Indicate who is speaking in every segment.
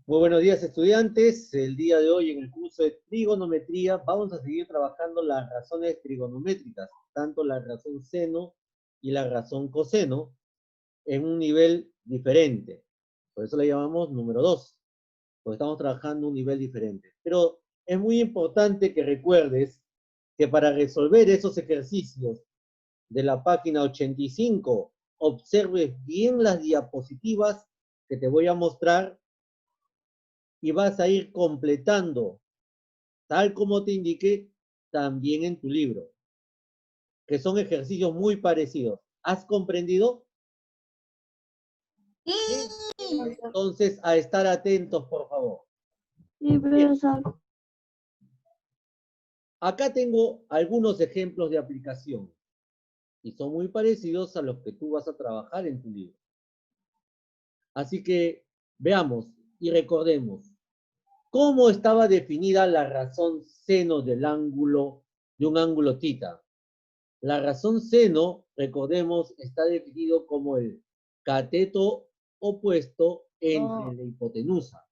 Speaker 1: Muy buenos días, estudiantes. El día de hoy en el curso de trigonometría vamos a seguir trabajando las razones trigonométricas, tanto la razón seno y la razón coseno, en un nivel diferente. Por eso le llamamos número 2, porque estamos trabajando un nivel diferente. Pero es muy importante que recuerdes que para resolver esos ejercicios de la página 85, observes bien las diapositivas que te voy a mostrar y vas a ir completando, tal como te indiqué, también en tu libro, que son ejercicios muy parecidos. ¿Has comprendido? Sí. Entonces, a estar atentos, por favor.
Speaker 2: Sí,
Speaker 1: Bien,
Speaker 2: profesor.
Speaker 1: acá tengo algunos ejemplos de aplicación y son muy parecidos a los que tú vas a trabajar en tu libro. Así que veamos y recordemos cómo estaba definida la razón seno del ángulo, de un ángulo tita. La razón seno, recordemos, está definido como el cateto opuesto entre la hipotenusa.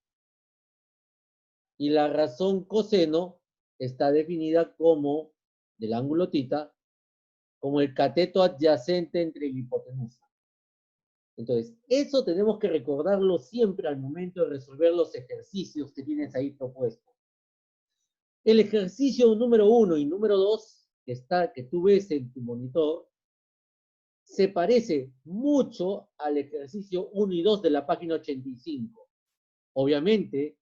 Speaker 1: Y la razón coseno está definida como, del ángulo tita, como el cateto adyacente entre la hipotenusa. Entonces, eso tenemos que recordarlo siempre al momento de resolver los ejercicios que tienes ahí propuestos. El ejercicio número 1 y número 2 que tú ves en tu monitor, se parece mucho al ejercicio 1 y 2 de la página 85. Obviamente,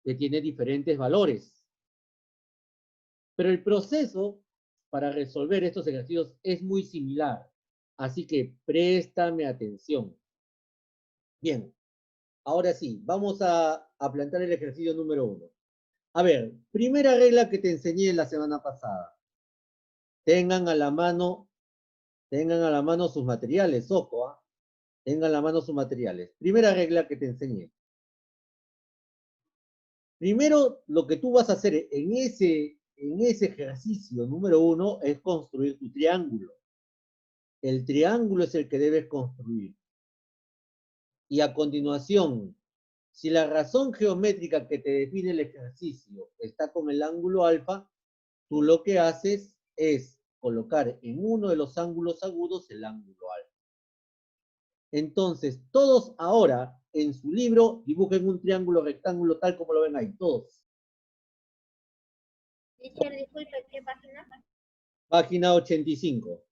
Speaker 1: que tiene diferentes valores. Pero el proceso para resolver estos ejercicios es muy similar. Así que préstame atención. Bien, ahora sí, vamos a plantear el ejercicio número 1. A ver, primera regla que te enseñé la semana pasada. Tengan a la mano sus materiales, ojo, ¿ah? Tengan a la mano sus materiales. Primera regla que te enseñé. Primero, lo que tú vas a hacer en ese ejercicio número 1 es construir tu triángulo. El triángulo es el que debes construir. Y a continuación, si la razón geométrica que te define el ejercicio está con el ángulo alfa, tú lo que haces es colocar en uno de los ángulos agudos el ángulo alfa. Entonces, todos ahora en su libro dibujen un triángulo rectángulo tal como lo ven ahí, todos.
Speaker 3: Teacher, disculpe, ¿qué página?
Speaker 1: Página 85.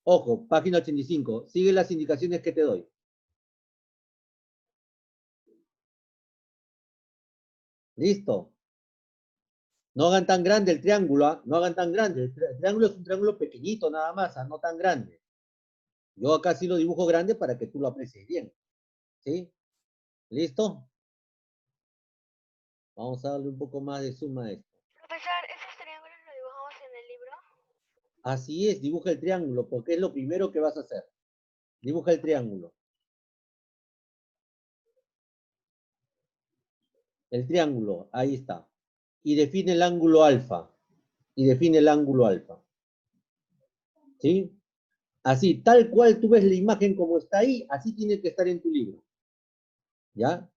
Speaker 1: Ojo, página 85. Sigue las indicaciones que te doy. ¿Listo? No hagan tan grande el triángulo, ¿ah? No hagan tan grande. El triángulo es un triángulo pequeñito nada más, ¿ah? No tan grande. Yo acá sí lo dibujo grande para que tú lo aprecies bien. ¿Sí? ¿Listo? Vamos a darle un poco más de suma a esto.
Speaker 3: Profesor, ¿esos triángulos los dibujamos en el libro?
Speaker 1: Así es, dibuja el triángulo, porque es lo primero que vas a hacer. Dibuja el triángulo. El triángulo, ahí está. Y define el ángulo alfa. Y define el ángulo alfa. ¿Sí? Así, tal cual tú ves la imagen como está ahí, así tiene que estar en tu libro. ¿Ya?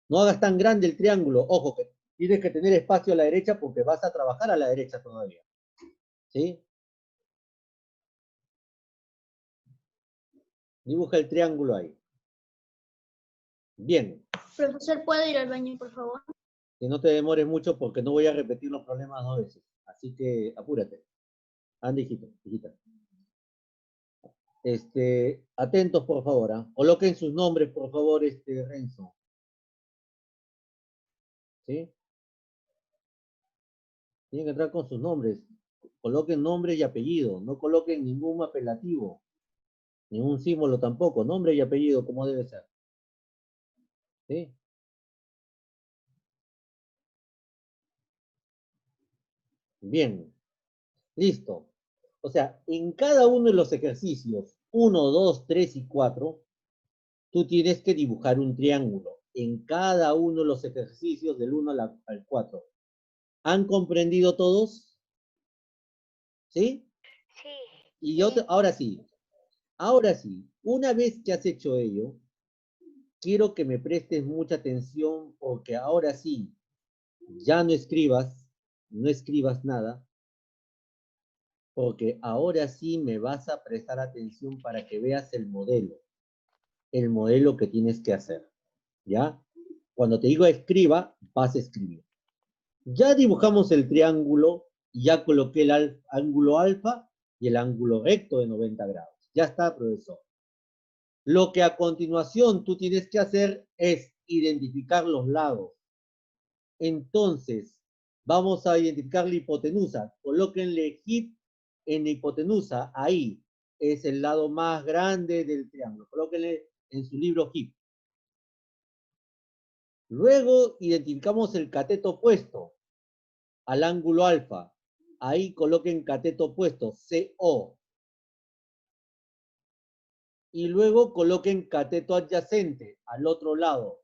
Speaker 1: No hagas tan grande el triángulo. Ojo, que tienes que tener espacio a la derecha porque vas a trabajar a la derecha todavía. ¿Sí? Dibuja el triángulo ahí. Bien.
Speaker 3: Profesor, ¿puedo ir al baño, por favor?
Speaker 1: Que no te demores mucho porque no voy a repetir los problemas 2 veces. Así que apúrate. Anda, hijito, hijita. Atentos, por favor. ¿Eh? Coloquen sus nombres, por favor, Renzo. ¿Sí? Tienen que entrar con sus nombres. Coloquen nombre y apellido. No coloquen ningún apelativo. Ningún símbolo tampoco. Nombre y apellido, como debe ser. ¿Sí? Bien. Listo. O sea, en cada uno de los ejercicios, 1, 2, 3 y 4, tú tienes que dibujar un triángulo. En cada uno de los ejercicios del 1 al 4. ¿Han comprendido todos? ¿Sí?
Speaker 3: Sí.
Speaker 1: Y yo ahora sí, una vez que has hecho ello, quiero que me prestes mucha atención porque ahora sí, ya no escribas nada, porque ahora sí me vas a prestar atención para que veas el modelo que tienes que hacer, ¿ya? Cuando te digo escriba, vas a escribir. Ya dibujamos el triángulo y ya coloqué el ángulo alfa y el ángulo recto de 90 grados. Ya está, profesor. Lo que a continuación tú tienes que hacer es identificar los lados. Entonces, vamos a identificar la hipotenusa. Colóquenle HIP en la hipotenusa. Ahí es el lado más grande del triángulo. Colóquenle en su libro HIP. Luego identificamos el cateto opuesto al ángulo alfa. Ahí coloquen cateto opuesto, CO. Y luego coloquen cateto adyacente al otro lado.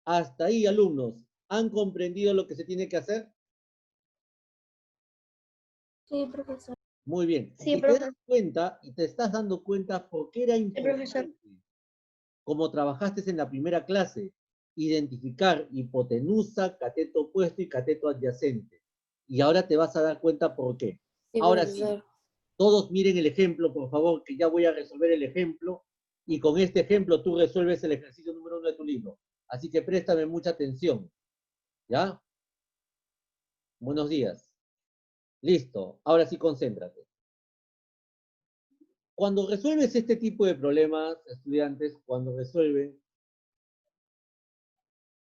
Speaker 1: Hasta ahí, alumnos, ¿han comprendido lo que se tiene que hacer?
Speaker 3: Sí, profesor.
Speaker 1: Muy bien.
Speaker 3: Sí,
Speaker 1: Y te das cuenta, y te estás dando cuenta por qué era
Speaker 3: profesor.
Speaker 1: importante, como trabajaste en la primera clase, identificar hipotenusa, cateto opuesto y cateto adyacente. Y ahora te vas a dar cuenta por qué.
Speaker 2: Sí,
Speaker 1: Ahora
Speaker 2: profesor.
Speaker 1: sí, todos miren el ejemplo, por favor, que ya voy a resolver el ejemplo. Y con este ejemplo tú resuelves el ejercicio número 1 de tu libro. Así que préstame mucha atención. ¿Ya? Buenos días. Listo. Ahora sí, concéntrate. Cuando resuelves este tipo de problemas, estudiantes, cuando resuelven,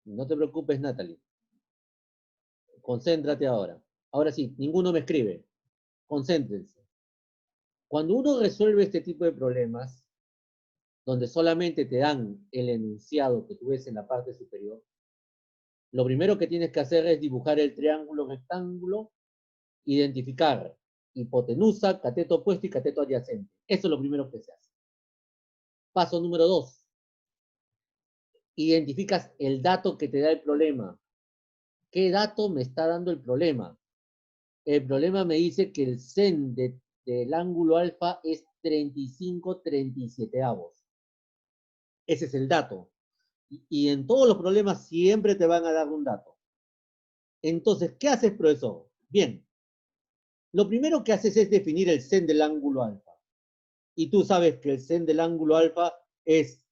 Speaker 1: no te preocupes, Natalie. Concéntrate ahora. Ahora sí, ninguno me escribe. Concéntrense. Cuando uno resuelve este tipo de problemas, donde solamente te dan el enunciado que tú ves en la parte superior, lo primero que tienes que hacer es dibujar el triángulo rectángulo, identificar hipotenusa, cateto opuesto y cateto adyacente. Eso es lo primero que se hace. Paso número 2. Identificas el dato que te da el problema. ¿Qué dato me está dando el problema? El problema me dice que el sen del ángulo alfa es 35/37. Ese es el dato. Y en todos los problemas siempre te van a dar un dato. Entonces, ¿qué haces, profesor? Bien, lo primero que haces es definir el sen del ángulo alfa. Y tú sabes que el sen del ángulo alfa es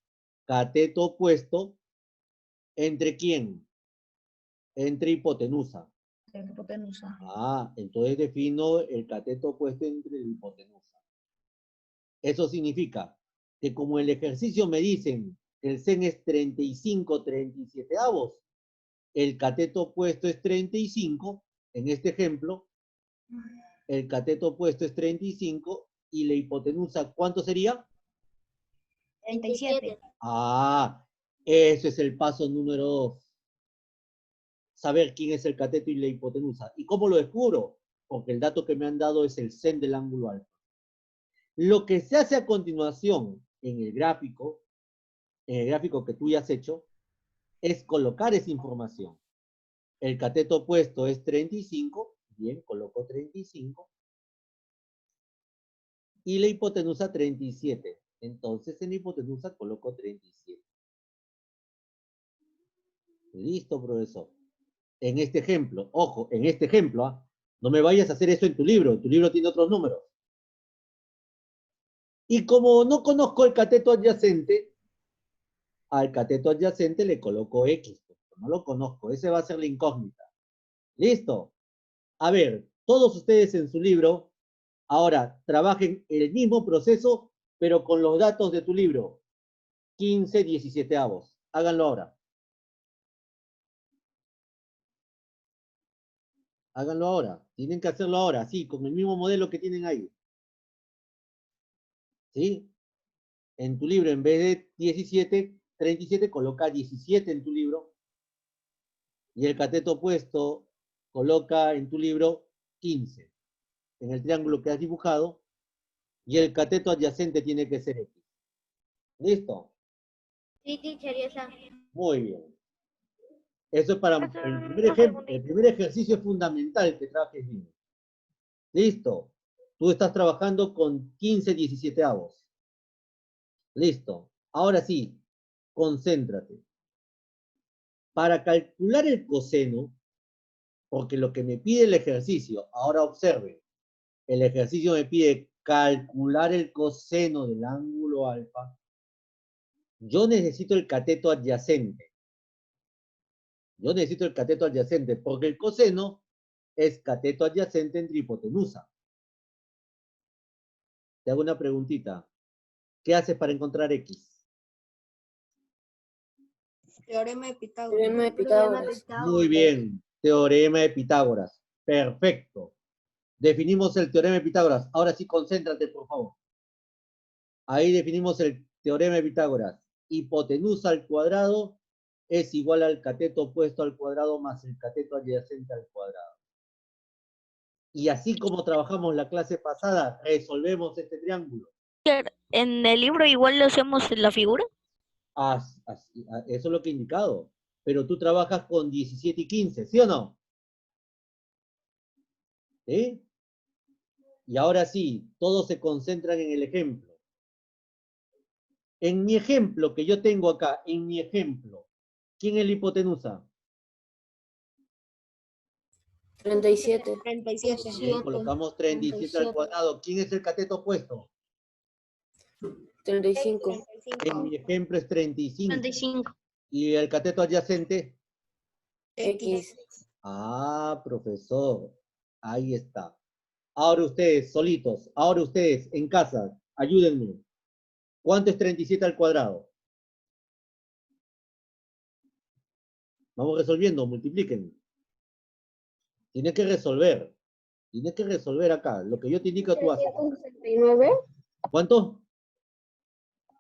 Speaker 1: cateto opuesto ¿entre quién? Entre hipotenusa.
Speaker 3: Hipotenusa.
Speaker 1: Entonces defino el cateto opuesto entre la hipotenusa. Eso significa que como el ejercicio me dicen que el sen es 35/37, el cateto opuesto es 35, en este ejemplo, el cateto opuesto es 35 y la hipotenusa, ¿cuánto sería?
Speaker 3: 37.
Speaker 1: Eso es el paso número 2. Saber quién es el cateto y la hipotenusa. ¿Y cómo lo descubro? Porque el dato que me han dado es el sen del ángulo alfa. Lo que se hace a continuación en el gráfico que tú ya has hecho, es colocar esa información. El cateto opuesto es 35, bien, coloco 35, y la hipotenusa 37. Entonces en la hipotenusa coloco 37. Listo, profesor. En este ejemplo, ojo, en este ejemplo, no me vayas a hacer eso en tu libro tiene otros números. Y como no conozco el cateto adyacente, al cateto adyacente le coloco X, no lo conozco, ese va a ser la incógnita. ¿Listo? A ver, todos ustedes en su libro, ahora trabajen el mismo proceso, pero con los datos de tu libro. 15/17. Háganlo ahora. Háganlo ahora. Tienen que hacerlo ahora, sí, con el mismo modelo que tienen ahí. ¿Sí? En tu libro, en vez de 17/37, coloca 17 en tu libro. Y el cateto opuesto, coloca en tu libro 15. En el triángulo que has dibujado. Y el cateto adyacente tiene que ser X. ¿Listo?
Speaker 3: Sí, teacher, ya está.
Speaker 1: Muy bien. Eso es para el primer ejemplo. El primer ejercicio es fundamental que trabajes bien. Listo. Tú estás trabajando con 15/17. Listo. Ahora sí, concéntrate. Para calcular el coseno, porque lo que me pide el ejercicio, ahora observe, el ejercicio me pide calcular el coseno del ángulo alfa, yo necesito el cateto adyacente. Yo necesito el cateto adyacente, porque el coseno es cateto adyacente entre hipotenusa. Te hago una preguntita. ¿Qué haces para encontrar X?
Speaker 3: Teorema de Pitágoras.
Speaker 2: Teorema de Pitágoras.
Speaker 1: Muy bien. Teorema de Pitágoras. Perfecto. Definimos el teorema de Pitágoras. Ahora sí, concéntrate, por favor. Ahí definimos el teorema de Pitágoras. Hipotenusa al cuadrado es igual al cateto opuesto al cuadrado más el cateto adyacente al cuadrado. Y así como trabajamos la clase pasada, resolvemos este triángulo.
Speaker 4: ¿En el libro igual lo hacemos en la figura?
Speaker 1: Eso es lo que he indicado. Pero tú trabajas con 17 y 15, ¿sí o no? ¿Sí? Y ahora sí, todos se concentran en el ejemplo. En mi ejemplo que yo tengo acá, en mi ejemplo, ¿quién es la hipotenusa?
Speaker 2: 37.
Speaker 3: 37.
Speaker 1: Bien, colocamos 37 al cuadrado. ¿Quién es el cateto opuesto?
Speaker 2: 35.
Speaker 1: En mi ejemplo es 35.
Speaker 4: 35.
Speaker 1: ¿Y el cateto adyacente?
Speaker 2: X.
Speaker 1: Ah, profesor. Ahí está. Ahora ustedes, solitos, ahora ustedes, en casa, ayúdenme. ¿Cuánto es 37 al cuadrado? Vamos resolviendo, multipliquen. Tienes que resolver. Tienes que resolver acá. Lo que yo te indico tú haces.
Speaker 5: 1369.
Speaker 1: ¿Cuánto?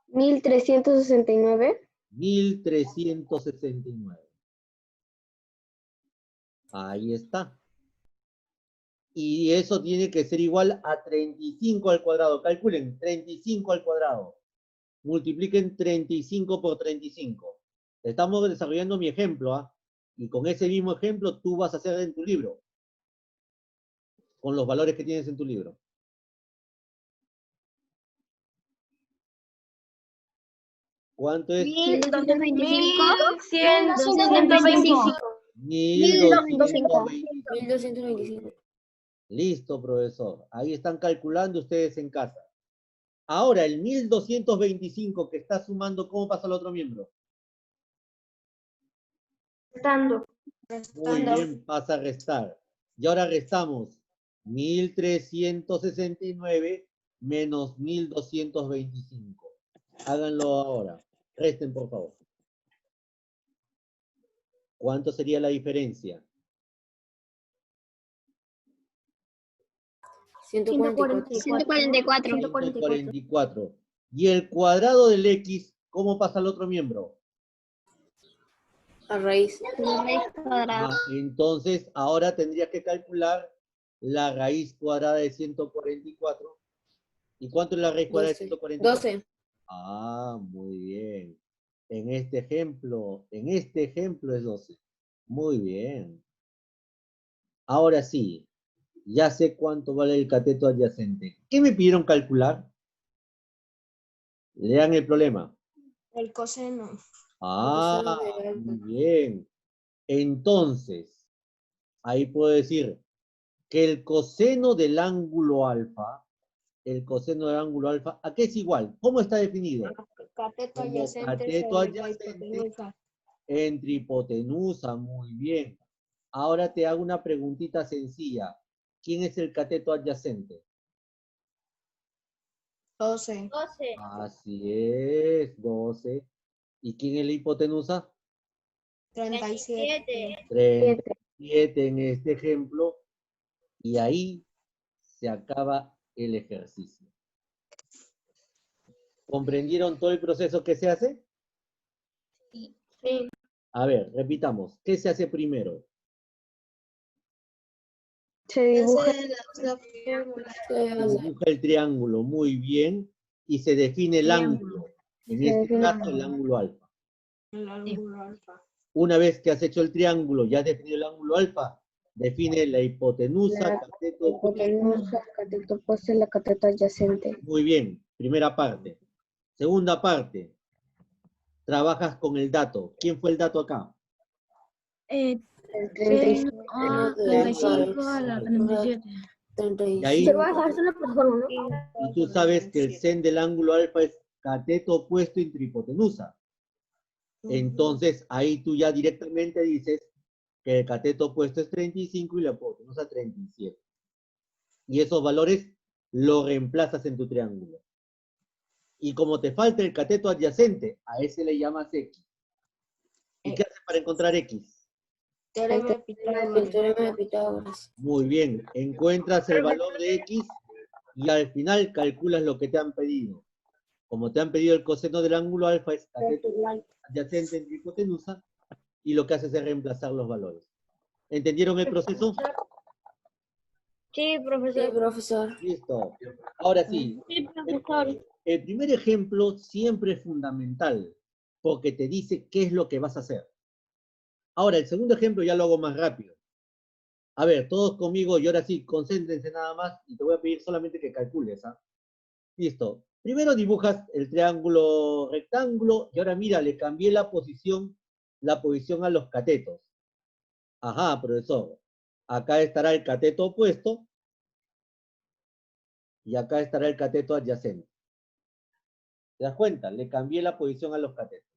Speaker 5: 1369.
Speaker 1: 1369. Ahí está. Y eso tiene que ser igual a 35 al cuadrado. Calculen, 35 al cuadrado. Multipliquen 35 por 35. Estamos desarrollando mi ejemplo, ¿ah? Y con ese mismo ejemplo tú vas a hacer en tu libro. Con los valores que tienes en tu libro. ¿Cuánto es?
Speaker 3: 1225.
Speaker 5: 1225.
Speaker 1: 1225.
Speaker 2: 1225.
Speaker 1: Listo, profesor. Ahí están calculando ustedes en casa. Ahora, el 1225 que está sumando, ¿cómo pasa al otro miembro?
Speaker 5: Restando.
Speaker 1: Muy bien, pasa a restar. Y ahora restamos 1369 menos 1225. Háganlo ahora. Resten, por favor. ¿Cuánto sería la diferencia?
Speaker 2: 144.
Speaker 1: 144. Y el cuadrado del X, ¿cómo pasa al otro miembro?
Speaker 2: A raíz.
Speaker 1: Entonces, ahora tendrías que calcular la raíz cuadrada de 144. ¿Y cuánto es la raíz cuadrada de 144?
Speaker 2: 12.
Speaker 1: Ah, muy bien. En este ejemplo es 12. Muy bien. Ahora sí, ya sé cuánto vale el cateto adyacente. ¿Qué me pidieron calcular? Lean el problema.
Speaker 3: El coseno.
Speaker 1: Ah, muy bien. Entonces, ahí puedo decir que el coseno del ángulo alfa, ¿a qué es igual? ¿Cómo está definido?
Speaker 3: Cateto
Speaker 1: Como
Speaker 3: adyacente
Speaker 1: cateto
Speaker 3: sobre la
Speaker 1: adyacente
Speaker 3: hipotenusa.
Speaker 1: entre hipotenusa, muy bien. Ahora te hago una preguntita sencilla. ¿Quién es el cateto adyacente?
Speaker 3: 12.
Speaker 1: Así es, 12. ¿Y quién es la hipotenusa?
Speaker 3: 37.
Speaker 1: 37 en este ejemplo. Y ahí se acaba el ejercicio. ¿Comprendieron todo el proceso que se hace?
Speaker 3: Sí.
Speaker 1: A ver, repitamos. ¿Qué se hace primero?
Speaker 5: Se dibuja.
Speaker 1: Se dibuja el triángulo, muy bien, y se define el ángulo. En este caso, el ángulo alfa.
Speaker 3: El ángulo alfa.
Speaker 1: Una vez que has hecho el triángulo, ya has definido el ángulo alfa, define la hipotenusa,
Speaker 5: La
Speaker 1: cateto.
Speaker 5: hipotenusa, cateto opuesto y la cateto adyacente.
Speaker 1: Muy bien, primera parte. Segunda parte. trabajas con el dato. ¿Quién fue el dato acá?
Speaker 5: El 35.
Speaker 2: Ah,
Speaker 3: 35 a la 37.
Speaker 1: Y ahí,
Speaker 5: Se va a dejar solo por favor, ¿no?
Speaker 1: y tú sabes que el sen del ángulo alfa es cateto opuesto entre hipotenusa. Entonces, ahí tú ya directamente dices que el cateto opuesto es 35 y la hipotenusa 37. Y esos valores los reemplazas en tu triángulo. Y como te falta el cateto adyacente, a ese le llamas X. ¿Y qué haces para encontrar X?
Speaker 3: Teorema de
Speaker 2: El
Speaker 3: Pitágoras.
Speaker 2: teorema de Pitágoras.
Speaker 1: Muy bien, encuentras el valor de X y al final calculas lo que te han pedido. Como te han pedido el coseno del ángulo alfa es cateto adyacente entre hipotenusa y lo que haces es reemplazar los valores. ¿Entendieron el proceso?
Speaker 5: Sí,
Speaker 2: Sí,
Speaker 5: profesor.
Speaker 2: profesor.
Speaker 1: Listo. Ahora sí,
Speaker 5: Sí, profesor.
Speaker 1: el primer ejemplo siempre es fundamental porque te dice qué es lo que vas a hacer. Ahora, el segundo ejemplo ya lo hago más rápido. A ver, todos conmigo y ahora sí, concéntrense nada más y te voy a pedir solamente que calcules. ¿Ah? Listo. Primero dibujas el triángulo rectángulo y ahora mira, le cambié la posición a los catetos. Ajá, profesor. Acá estará el cateto opuesto y acá estará el cateto adyacente. ¿Te das cuenta? Le cambié la posición a los catetos.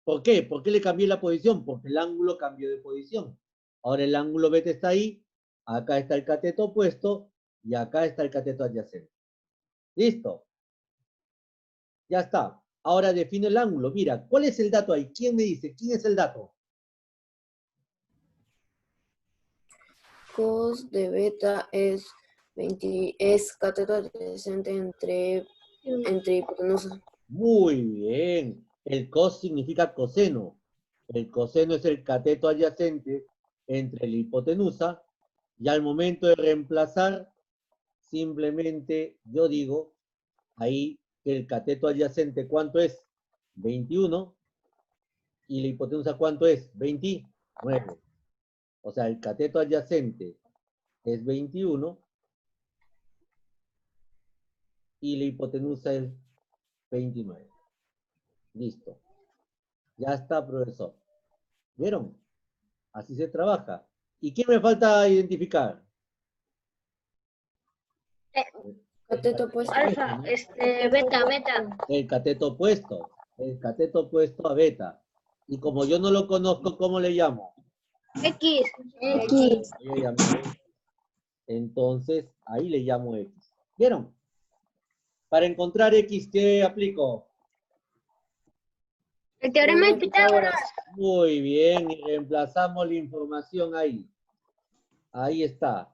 Speaker 1: ¿Por qué? ¿Por qué le cambié la posición? Porque el ángulo cambió de posición. Ahora el ángulo beta está ahí, acá está el cateto opuesto y acá está el cateto adyacente. ¿Listo? Ya está. Ahora defino el ángulo. Mira, ¿cuál es el dato ahí? ¿Quién me dice? ¿Quién es el dato?
Speaker 2: Cos de beta es cateto adyacente entre hipotenusa.
Speaker 1: Muy bien. El cos significa coseno. El coseno es el cateto adyacente entre la hipotenusa y al momento de reemplazar, simplemente yo digo ahí que el cateto adyacente, ¿cuánto es? 21. ¿Y la hipotenusa cuánto es? 29. O sea, el cateto adyacente es 21 y la hipotenusa es 29. Listo. Ya está, profesor. ¿Vieron? Así se trabaja. ¿Y qué me falta identificar?
Speaker 2: Cateto opuesto.
Speaker 5: Alfa, beta.
Speaker 1: El cateto opuesto. El cateto opuesto a beta. Y como yo no lo conozco, ¿cómo le llamo?
Speaker 5: X.
Speaker 1: Voy a llamar X. Entonces, ahí le llamo X. ¿Vieron? Para encontrar X, ¿qué aplico?
Speaker 5: El teorema de Pitágoras.
Speaker 1: Muy bien, y reemplazamos la información ahí. Ahí está.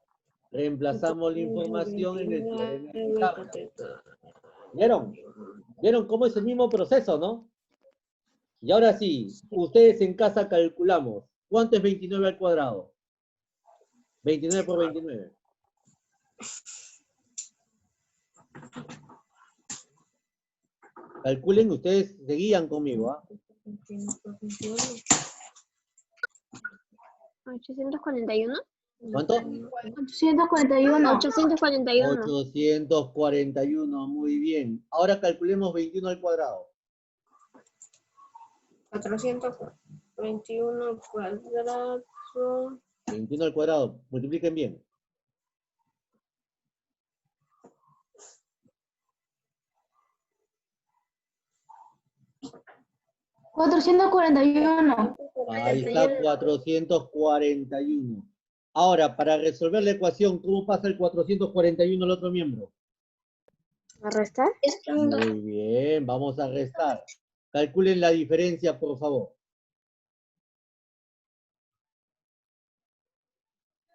Speaker 1: Reemplazamos la información en el teorema de Pitágoras. ¿Vieron? ¿Vieron cómo es el mismo proceso, no? Y ahora sí, ustedes en casa calculamos. ¿Cuánto es 29 al cuadrado? 29 por 29. Calculen, ustedes se guían conmigo, ¿ah?
Speaker 5: 841.
Speaker 1: ¿Cuánto?
Speaker 5: 841. 841.
Speaker 1: 841, muy bien. Ahora calculemos 21 al cuadrado.
Speaker 3: 421 cuadrado.
Speaker 1: 21 al cuadrado, multipliquen bien.
Speaker 5: 441.
Speaker 1: Ahí está 441. Ahora, para resolver la ecuación, ¿cómo pasa el 441 al otro miembro?
Speaker 5: ¿A restar?
Speaker 1: Muy bien, vamos a restar. Calculen la diferencia, por favor.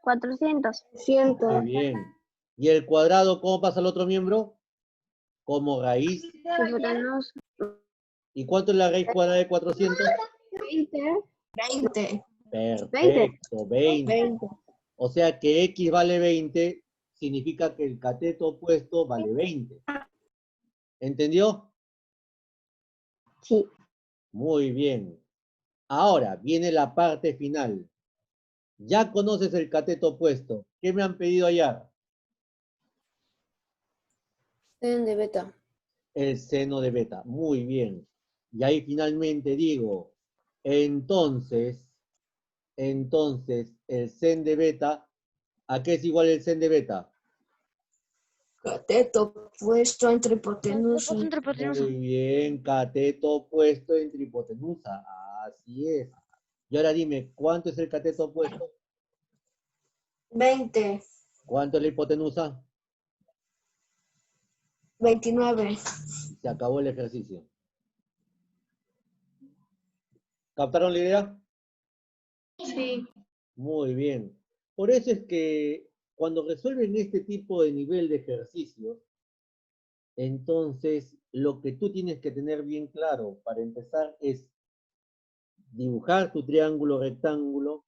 Speaker 5: 400.
Speaker 1: Muy bien. ¿Y el cuadrado cómo pasa al otro miembro? Como raíz.
Speaker 5: Hipotenusa.
Speaker 1: ¿Y cuánto es la raíz cuadrada de 400?
Speaker 3: 20.
Speaker 1: Perfecto, 20. O sea que X vale 20, significa que el cateto opuesto vale 20. ¿Entendió?
Speaker 5: Sí.
Speaker 1: Muy bien. Ahora viene la parte final. Ya conoces el cateto opuesto. ¿Qué me han pedido hallar?
Speaker 2: Sen de beta.
Speaker 1: El seno de beta. Muy bien. Y ahí finalmente digo, entonces, el sen de beta, ¿a qué es igual el sen de beta?
Speaker 3: Cateto opuesto entre hipotenusa.
Speaker 4: Entre hipotenusa.
Speaker 1: Muy bien, cateto opuesto entre hipotenusa. Así es. Y ahora dime, ¿cuánto es el cateto opuesto?
Speaker 3: 20,
Speaker 1: ¿Cuánto es la hipotenusa?
Speaker 3: 29.
Speaker 1: Se acabó el ejercicio. ¿Captaron la idea?
Speaker 3: Sí.
Speaker 1: Muy bien. Por eso es que cuando resuelven este tipo de nivel de ejercicios, entonces lo que tú tienes que tener bien claro para empezar es dibujar tu triángulo rectángulo.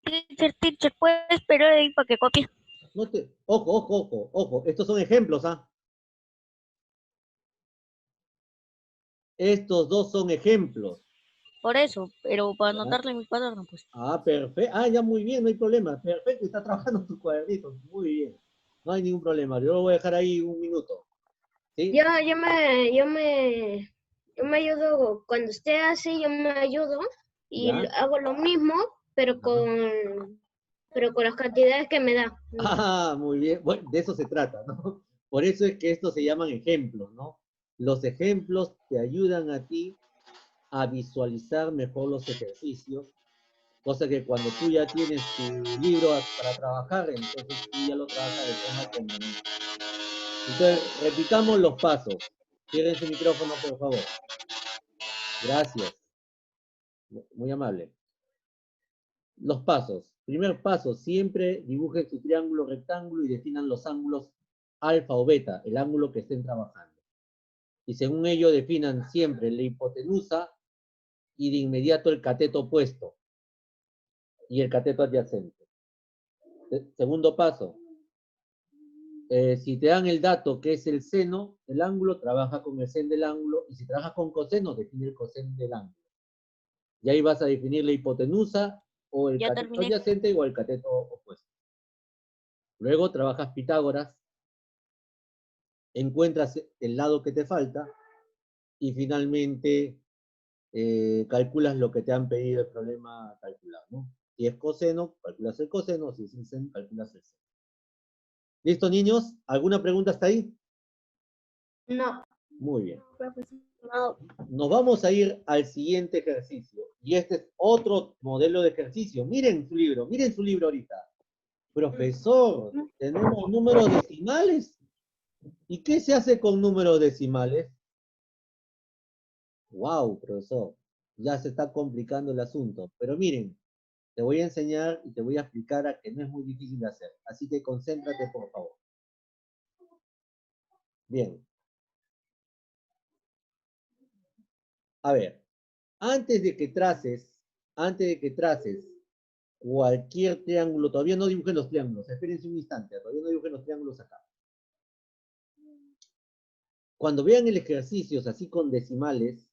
Speaker 4: Teacher, ¿puedes esperar ahí para que copie?
Speaker 1: No te, ojo, estos son ejemplos, ¿ah? Estos dos son ejemplos.
Speaker 4: Por eso, pero para
Speaker 1: ¿Ya?
Speaker 4: anotarle en mi cuaderno, pues.
Speaker 1: Perfecto. Ya muy bien, no hay problema. Perfecto, está trabajando tus cuadernitos. Muy bien. No hay ningún problema. Yo lo voy a dejar ahí un minuto. ¿Sí?
Speaker 6: Yo me ayudo, cuando esté así, yo me ayudo y
Speaker 1: ¿Ya?
Speaker 6: hago lo mismo, pero con las cantidades que me da.
Speaker 1: Muy bien. Bueno, de eso se trata, ¿no? Por eso es que estos se llaman ejemplos, ¿no? Los ejemplos te ayudan a ti a visualizar mejor los ejercicios, cosa que cuando tú ya tienes tu libro para trabajar, entonces tú ya lo trabajas de forma conveniente. Entonces, repitamos los pasos. Cierren su micrófono, por favor. Gracias. Muy amable. Los pasos. Primer paso, siempre dibujen su triángulo rectángulo y definan los ángulos alfa o beta, el ángulo que estén trabajando. Y según ello definan siempre la hipotenusa y de inmediato el cateto opuesto y el cateto adyacente. Segundo paso, si te dan el dato que es el seno del ángulo, trabaja con el seno del ángulo, y si trabajas con coseno, define el coseno del ángulo. Y ahí vas a definir la hipotenusa o el
Speaker 4: Ya
Speaker 1: cateto
Speaker 4: terminé.
Speaker 1: adyacente o el cateto opuesto. Luego trabajas Pitágoras, encuentras el lado que te falta y finalmente calculas lo que te han pedido el problema calcular, ¿no? Si es coseno, calculas el coseno, si es el seno, calculas el seno. ¿Listo, niños? ¿Alguna pregunta hasta ahí?
Speaker 6: No.
Speaker 1: Muy bien.
Speaker 6: No.
Speaker 1: Nos vamos a ir al siguiente ejercicio. Y este es otro modelo de ejercicio. Miren su libro ahorita. Profesor, tenemos números decimales. ¿Y qué se hace con números decimales? Wow, profesor, ya se está complicando el asunto. Pero miren, te voy a enseñar y te voy a explicar a que no es muy difícil de hacer. Así que concéntrate, por favor. Bien. A ver, antes de que traces cualquier triángulo, todavía no dibujen los triángulos, espérense un instante, todavía no dibujen los triángulos acá. Cuando vean el ejercicio así con decimales,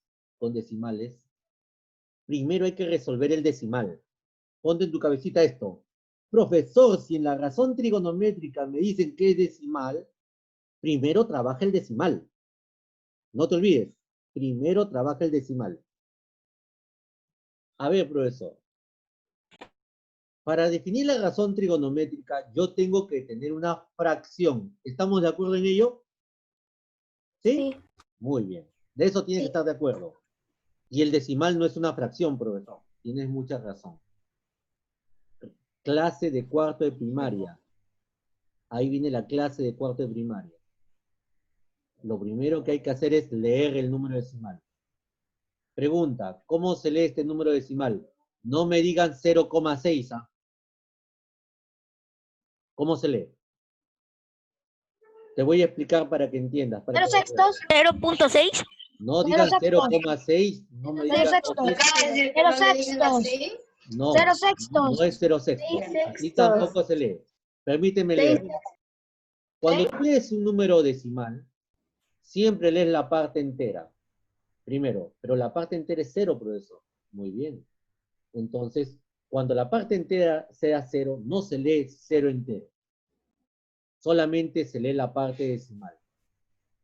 Speaker 1: primero hay que resolver el decimal. Ponte en tu cabecita esto. Profesor, si en la razón trigonométrica me dicen que es decimal, primero trabaja el decimal. No te olvides, primero trabaja el decimal. A ver, profesor. Para definir la razón trigonométrica, yo tengo que tener una fracción. ¿Estamos de acuerdo en ello? ¿Sí?
Speaker 6: Sí.
Speaker 1: Muy bien. De eso tienes
Speaker 6: Sí.
Speaker 1: que estar de acuerdo. Y el decimal no es una fracción, profesor. Tienes mucha razón. Clase de cuarto de primaria. Ahí viene la clase de cuarto de primaria. Lo primero que hay que hacer es leer el número decimal. Pregunta, ¿cómo se lee este número decimal? No me digan 0,6, ¿ah? ¿Cómo se lee? Te voy a explicar para que entiendas. Para que
Speaker 4: 0.6.
Speaker 1: no digan 0,6, no me digan... No, no es 0 sextos. Así tampoco se lee. Permíteme leer. Cuando tú lees un número decimal, siempre lees la parte entera. Primero, pero la parte entera es 0, profesor. Muy bien. Entonces, cuando la parte entera sea 0, no se lee 0 entero. Solamente se lee la parte decimal.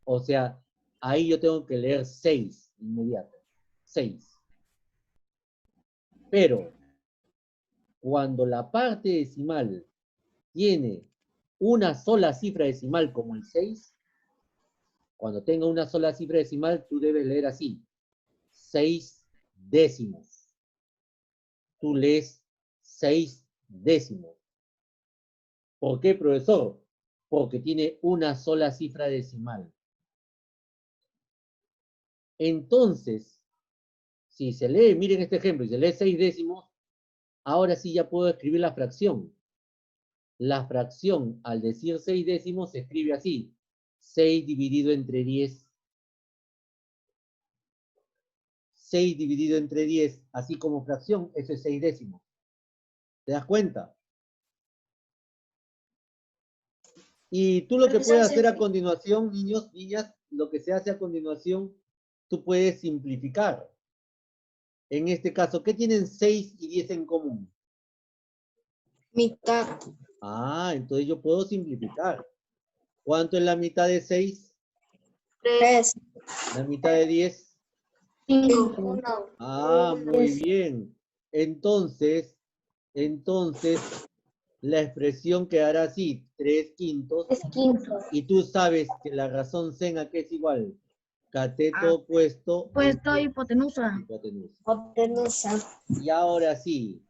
Speaker 1: O sea, ahí yo tengo que leer 6 inmediato. 6. Pero cuando la parte decimal tiene una sola cifra decimal como el 6, cuando tenga una sola cifra decimal, tú debes leer así, 6 décimos. Tú lees 6 décimos. ¿Por qué, profesor? Porque tiene una sola cifra decimal. Entonces, si se lee, miren este ejemplo, y se lee 6 décimos, ahora sí ya puedo escribir la fracción. La fracción, al decir 6 décimos, se escribe así. 6 dividido entre 10. 6 dividido entre 10, así como fracción, eso es 6 décimos. ¿Te das cuenta? Y tú lo que puedes hacer a continuación, niños, niñas, lo que se hace a continuación, tú puedes simplificar. En este caso, ¿qué tienen 6 y 10 en común?
Speaker 3: Mitad.
Speaker 1: Ah, entonces yo puedo simplificar. ¿Cuánto es la mitad de 6?
Speaker 3: 3.
Speaker 1: La mitad de 10.
Speaker 3: 5.
Speaker 1: Ah, muy bien. Entonces, la expresión quedará así, 3/5. Y tú sabes que la razón seno, ¿qué es igual? Cateto opuesto.
Speaker 3: Puesto hipotenusa.
Speaker 1: Hipotenusa. Y ahora sí,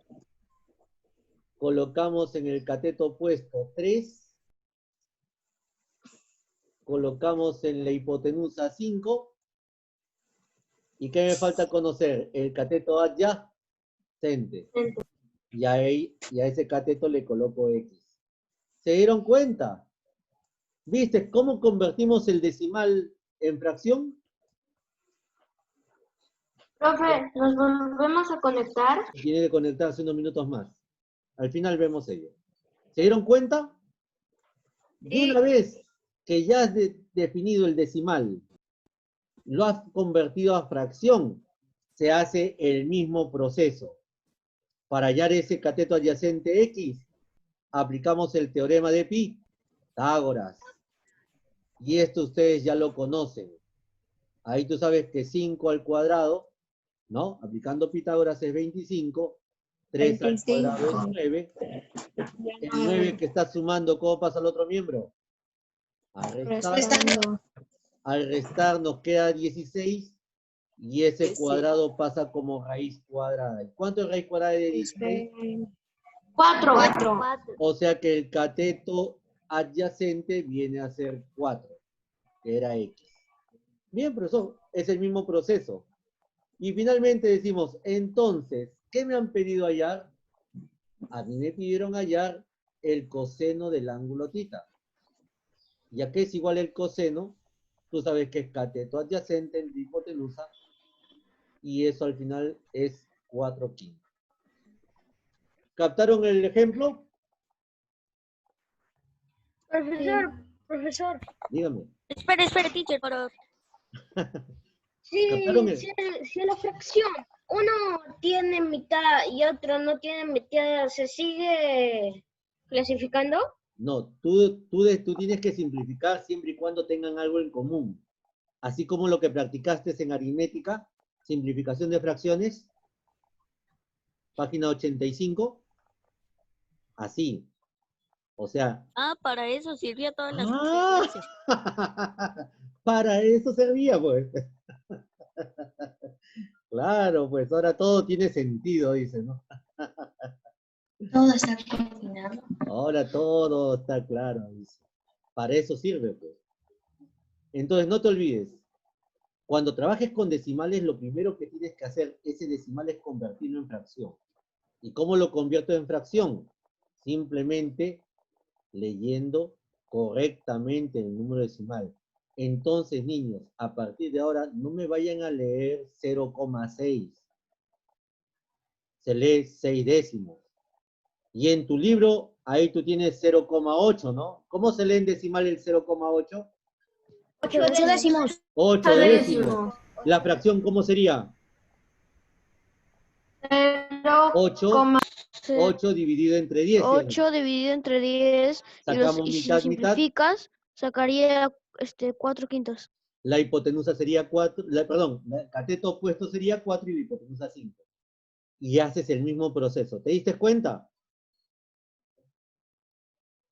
Speaker 1: colocamos en el cateto opuesto 3. Colocamos en la hipotenusa 5. ¿Y qué me falta conocer? El cateto adyacente. Y a ese cateto le coloco X. ¿Se dieron cuenta? ¿Viste cómo convertimos el decimal en fracción?
Speaker 6: Profe, ¿nos volvemos a conectar?
Speaker 1: Tiene que conectarse unos minutos más. Al final vemos ello. ¿Se dieron cuenta? Y una vez que ya has definido el decimal, lo has convertido a fracción, se hace el mismo proceso. Para hallar ese cateto adyacente X, aplicamos el teorema de Pitágoras. Y esto ustedes ya lo conocen. Ahí tú sabes que 5 al cuadrado, ¿no? Aplicando Pitágoras es 25. 3 al cuadrado es 9. El 9 que está sumando, ¿cómo pasa al otro miembro? A restar. Al restar nos queda 16. Y ese cuadrado pasa como raíz cuadrada. ¿Y cuánto es raíz cuadrada de 16?
Speaker 6: 4.
Speaker 1: O sea que el cateto adyacente viene a ser 4, que era X. Bien, profesor, es el mismo proceso. Y finalmente decimos, entonces, ¿qué me han pedido hallar? A mí me pidieron hallar el coseno del ángulo tita. Ya que es igual el coseno, tú sabes que es cateto adyacente entre hipotenusa, y eso al final es 4/5. ¿Captaron el ejemplo?
Speaker 6: Profesor.
Speaker 1: Dígame.
Speaker 4: Espera, teacher, pero
Speaker 1: ¿Captaron
Speaker 6: Si la fracción uno tiene mitad y otro no tiene mitad, ¿se sigue clasificando?
Speaker 1: No, tú tienes que simplificar siempre y cuando tengan algo en común. Así como lo que practicaste en aritmética, simplificación de fracciones, página 85, así. O sea...
Speaker 4: para eso sirvió todas las
Speaker 1: ¡Ah!
Speaker 4: clases.
Speaker 1: Para eso servía, pues. Claro, pues ahora todo tiene sentido, dice, ¿no?
Speaker 6: Todo está coordinado.
Speaker 1: Ahora todo está claro, dice. Para eso sirve, pues. Entonces, no te olvides, cuando trabajes con decimales, lo primero que tienes que hacer ese decimal es convertirlo en fracción. ¿Y cómo lo convierto en fracción? Simplemente leyendo correctamente el número decimal. Entonces, niños, a partir de ahora, no me vayan a leer 0,6. Se lee 6 décimos. Y en tu libro, ahí tú tienes 0,8, ¿no? ¿Cómo se lee en decimal el 0,8?
Speaker 6: 8 décimos.
Speaker 1: 8 décimos. ¿La fracción cómo sería? 8 dividido entre 10.
Speaker 7: 8 dividido entre 10
Speaker 1: Sacamos
Speaker 7: y si
Speaker 1: mitad,
Speaker 7: lo simplificas, sacaría 4/5.
Speaker 1: La hipotenusa sería 4, perdón, el cateto opuesto sería 4 y la hipotenusa 5. Y haces el mismo proceso. ¿Te diste cuenta?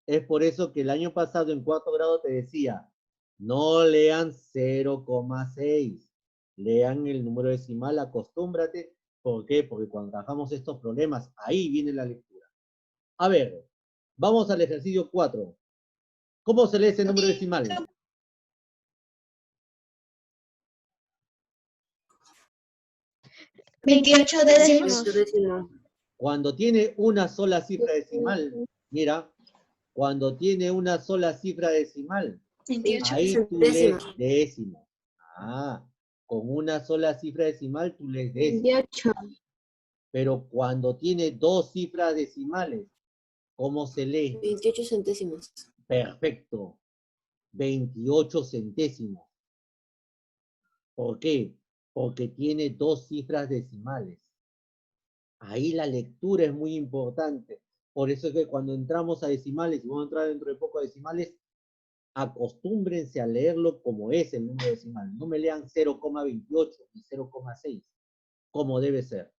Speaker 1: Es por eso que el año pasado en 4º grado te decía, no lean 0,6, lean el número decimal, acostúmbrate. ¿Por qué? Porque cuando trabajamos estos problemas, ahí viene la lectura. A ver, vamos al ejercicio 4. ¿Cómo se lee ese número decimal?
Speaker 3: ¿28 décimos?
Speaker 2: 28 décimos.
Speaker 1: Cuando tiene una sola cifra decimal, mira, cuando tiene una sola cifra decimal,
Speaker 3: 28
Speaker 1: ahí tú lees
Speaker 2: centésimos.
Speaker 1: décimo. Ah, con una sola cifra decimal tú lees décimo.
Speaker 5: 28.
Speaker 1: Pero cuando tiene 2 cifras decimales, ¿cómo se lee?
Speaker 2: 28 centésimos.
Speaker 1: Perfecto. 28 centésimos. ¿Por qué? Porque tiene 2 cifras decimales. Ahí la lectura es muy importante. Por eso es que cuando entramos a decimales, y vamos a entrar dentro de poco a decimales, acostúmbrense a leerlo como es el número decimal. No me lean 0,28 y 0,6, como debe ser.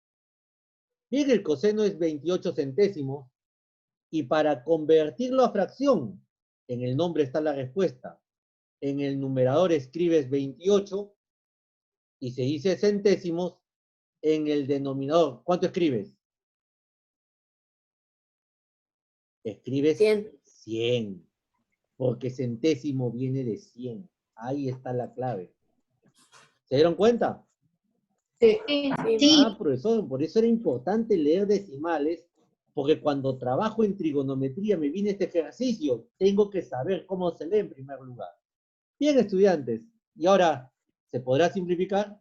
Speaker 1: Bien, el coseno es 28 centésimos, y para convertirlo a fracción, en el nombre está la respuesta. En el numerador escribes 28, y se dice centésimos, en el denominador, ¿cuánto escribes? Escribes 100, porque centésimo viene de 100. Ahí está la clave. ¿Se dieron cuenta?
Speaker 3: Sí.
Speaker 1: Ah, profesor, por eso era importante leer decimales, porque cuando trabajo en trigonometría me viene este ejercicio, tengo que saber cómo se lee en primer lugar. Bien, estudiantes, y ahora, ¿se podrá simplificar?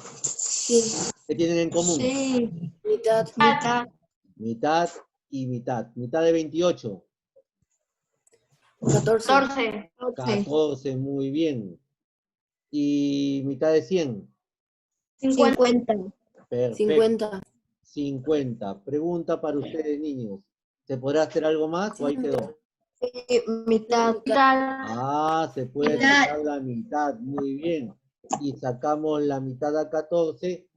Speaker 2: Sí.
Speaker 1: ¿Qué tienen en común?
Speaker 3: Sí.
Speaker 2: Mitad.
Speaker 1: Mitad y mitad. Mitad de 28.
Speaker 2: 14.
Speaker 1: 14, muy bien. Y mitad de 100.
Speaker 3: 50.
Speaker 1: Perfecto.
Speaker 2: 50.
Speaker 1: 50. Pregunta para ustedes, niños. ¿Se podrá hacer algo más o ahí quedó?
Speaker 3: Mitad.
Speaker 1: Ah, se puede
Speaker 3: Mitad.
Speaker 1: sacar la mitad. Muy bien. Y sacamos la mitad a 14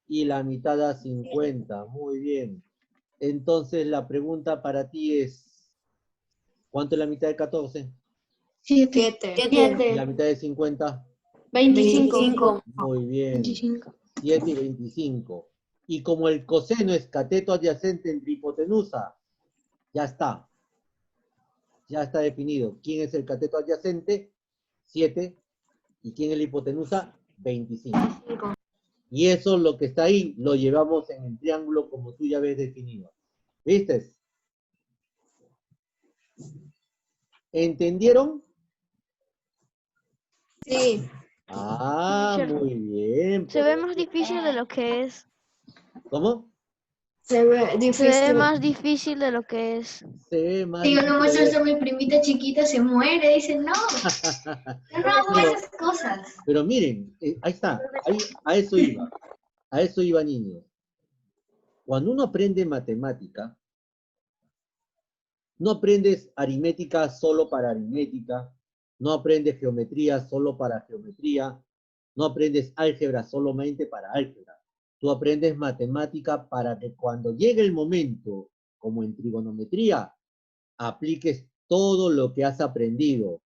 Speaker 1: y la mitad a 50. Muy bien. Entonces la pregunta para ti es, ¿cuánto es la mitad de 14?
Speaker 3: 7.
Speaker 1: ¿Y la mitad de 50?
Speaker 3: 25.
Speaker 1: Muy bien.
Speaker 3: 25.
Speaker 1: 7 y 25. Y como el coseno es cateto adyacente entre hipotenusa, ya está. Ya está definido. ¿Quién es el cateto adyacente? 7. ¿Y quién es la hipotenusa? 25. Y eso, lo que está ahí, lo llevamos en el triángulo como tú ya ves definido. ¿Viste? ¿Entendieron?
Speaker 3: Sí.
Speaker 1: Ah, muy bien.
Speaker 4: Se ve más difícil de lo que es.
Speaker 1: ¿Cómo?
Speaker 3: Se ve
Speaker 4: Se ve
Speaker 3: difícil.
Speaker 4: más difícil de lo que es.
Speaker 1: Se ve más
Speaker 3: Si yo no muestro
Speaker 1: difícil.
Speaker 3: eso a mi primita chiquita, se muere. Dice, no, yo no hago esas cosas.
Speaker 1: Pero miren, ahí está, ahí, a eso iba, niños. Cuando uno aprende matemática, no aprendes aritmética solo para aritmética, no aprendes geometría solo para geometría, no aprendes álgebra solamente para álgebra. Tú aprendes matemática para que cuando llegue el momento, como en trigonometría, apliques todo lo que has aprendido.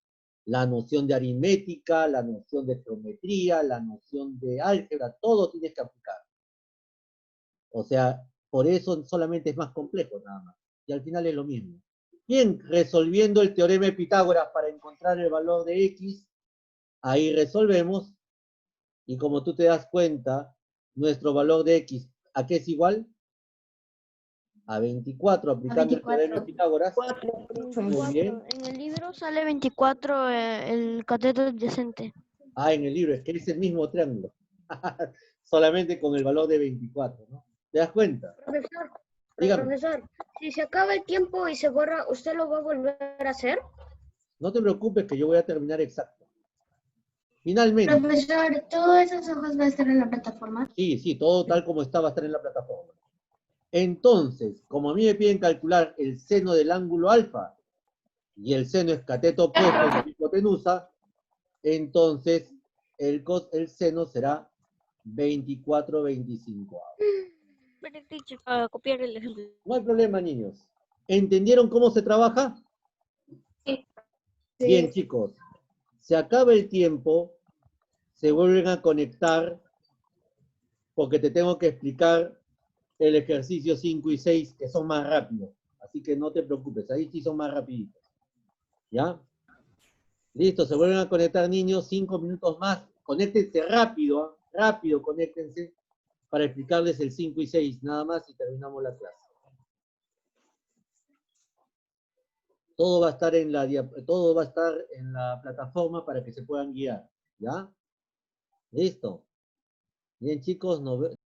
Speaker 1: La noción de aritmética, la noción de geometría, la noción de álgebra, todo tienes que aplicar. O sea, por eso solamente es más complejo nada más. Y al final es lo mismo. Bien, resolviendo el teorema de Pitágoras para encontrar el valor de X, ahí resolvemos. Y como tú te das cuenta, nuestro valor de X, ¿a qué es igual? A 24, aplicando el teorema de Pitágoras. Muy bien.
Speaker 4: En el libro sale 24 el cateto adyacente.
Speaker 1: Ah, en el libro, es que es el mismo triángulo. Solamente con el valor de 24, ¿no? ¿Te das cuenta?
Speaker 6: Profesor,
Speaker 1: Dígame.
Speaker 6: profesor, si se acaba el tiempo y se borra, ¿usted lo va a volver a hacer?
Speaker 1: No te preocupes que yo voy a terminar exacto. Finalmente.
Speaker 3: Profesor, ¿todas esas hojas van a estar en la plataforma?
Speaker 1: Sí, todo tal como está va a estar en la plataforma. Entonces, como a mí me piden calcular el seno del ángulo alfa, y el seno es cateto opuesto, hipotenusa, entonces el seno será 24/25.
Speaker 4: Espera, teacher, para copiar el ejemplo.
Speaker 1: No hay problema, niños. ¿Entendieron cómo se trabaja?
Speaker 3: Sí.
Speaker 1: Bien, chicos. Se acaba el tiempo, se vuelven a conectar, porque te tengo que explicar el ejercicio 5 y 6, que son más rápidos. Así que no te preocupes, ahí sí son más rapiditos. ¿Ya? Listo, se vuelven a conectar, niños, 5 minutos más. Conéctense rápido, ¿ah? Rápido, conéctense para explicarles el 5 y 6, nada más, y terminamos la clase. Todo va a estar en la plataforma para que se puedan guiar, ¿ya? Listo. Bien, chicos,